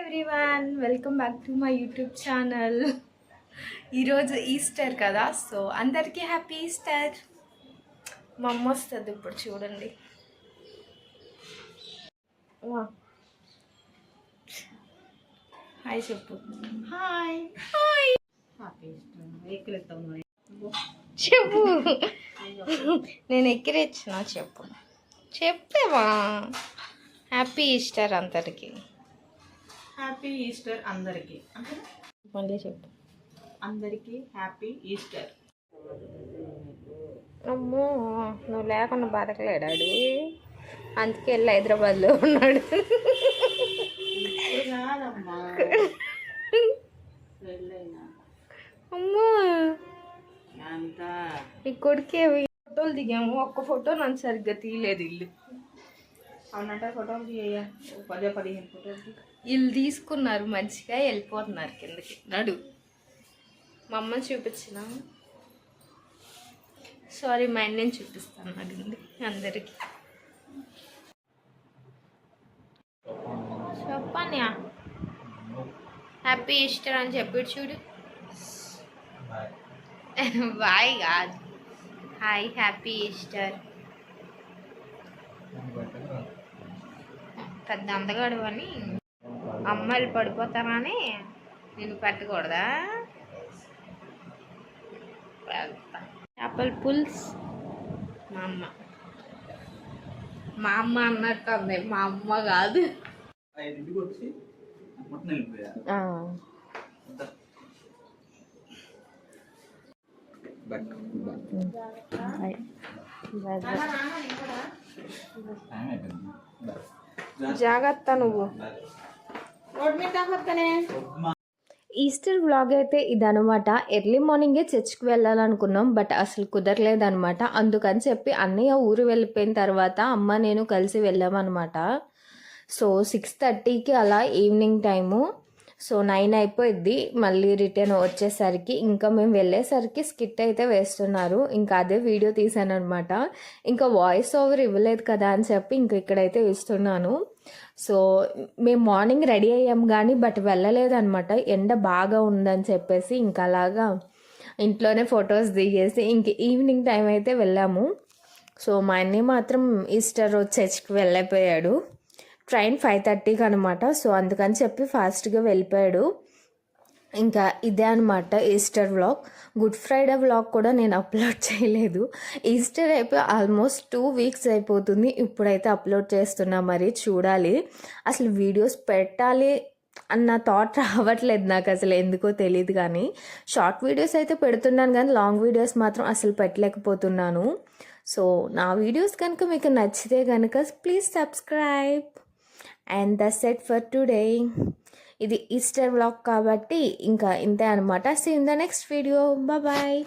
Everyone, welcome back to my YouTube channel. ఈరోజు Easter కదా, so అందరికీ హ్యాపీ ఈస్టర్. మా అమ్మ వస్తుంది ఇప్పుడు, చూడండి. హాయ్ చెప్పు. హాయ్ హాయ్ చెప్పు. నేను ఎక్కిరిచ్చిన, చెప్పు చెప్పేవా. హ్యాపీ ఈస్టర్ అందరికీ. హ్యాపీ ఈస్టర్ అందరికి. మళ్ళీ చెప్పు. అందరికి హ్యాపీ ఈస్టర్. అమ్మో, నువ్వు లేకుండా బతకలేడాడు, అందుకే వెళ్ళి హైదరాబాద్లో ఉన్నాడు. అమ్మో, ఈ కొడుకే. ఫోటోలు దిగాము, ఒక్క ఫోటో నన్ను సరిగ్గా తీయలేదు. ఇల్లు అవునంటే ఫోటోలు తీయ 10-15 ఫోటోలు వీళ్ళు తీసుకున్నారు, మంచిగా వెళ్ళిపోతున్నారు కిందకి. నడు, మా అమ్మని చూపించిన. సారీ, మా అన్నని చూపిస్తాను. అడిగింది అందరికి. చెప్పాను, హ్యాపీ ఈస్టర్ అని చెప్పి చూడు. బాయ్ కాదు, హాయ్, హ్యాపీ ఈస్టర్. పెద్ద అందగాడు అని అమ్మాయిలు పడిపోతారని నేను పెట్టకూడదా? చేపల పులుసు మా అమ్మ అన్నట్టు ఉంది, మా అమ్మ కాదు. జాగ్రత్త నువ్వు. ఈస్టర్ వ్లాగ్ అయితే ఇదనమాట. ఎర్లీ మార్నింగే చర్చ్కి వెళ్ళాలనుకున్నాం, బట్ అసలు కుదరలేదనమాట. అందుకని చెప్పి అన్నయ్య ఊరు వెళ్ళిపోయిన తర్వాత అమ్మ నేను కలిసి వెళ్ళామన్నమాట. సో 6:30కి అలా ఈవినింగ్ టైము. సో 9 అయిపోయిద్ది మళ్ళీ రిటర్న్ వచ్చేసరికి. ఇంకా మేము వెళ్ళేసరికి స్కిట్ అయితే వేస్తున్నారు, ఇంకా అదే వీడియో తీసాను అనమాట. ఇంకా వాయిస్ ఓవర్ ఇవ్వలేదు కదా అని చెప్పి ఇంక ఇక్కడైతే ఇస్తున్నాను. సో మేము మార్నింగ్ రెడీ అయ్యాము కానీ బట్ వెళ్ళలేదన్నమాట, ఎండ బాగా ఉందని చెప్పేసి. ఇంకా అలాగా ఇంట్లోనే ఫొటోస్ దిగేసి ఇంక ఈవినింగ్ టైం అయితే వెళ్ళాము. సో మా అన్నయ్య మాత్రం ఈస్టర్ రోజు చర్చ్కి వెళ్ళిపోయాడు. ట్రైన్ 5:30కి అనమాట. సో అందుకని చెప్పి ఫాస్ట్గా వెళ్ళిపోయాడు. ఇంకా ఇదే అనమాట Easter vlog. Good Friday vlog కూడా నేను అప్లోడ్ చేయలేదు. ఈస్టర్ అయిపోయి ఆల్మోస్ట్ 2 వీక్స్ అయిపోతుంది. ఇప్పుడైతే అప్లోడ్ చేస్తున్నా, మరి చూడాలి. అసలు వీడియోస్ పెట్టాలి అన్న థాట్ రావట్లేదు నాకు, అసలు ఎందుకో తెలియదు. కానీ షార్ట్ వీడియోస్ అయితే పెడుతున్నాను కానీ లాంగ్ వీడియోస్ మాత్రం అసలు పెట్టలేకపోతున్నాను. సో నా వీడియోస్ కనుక మీకు నచ్చితే కనుక please subscribe. And that's it for today. ఇది ఈస్టర్ వ్లాగ్ కాబట్టి ఇంకా ఇంతే అనమాట. See in the next video. Bye.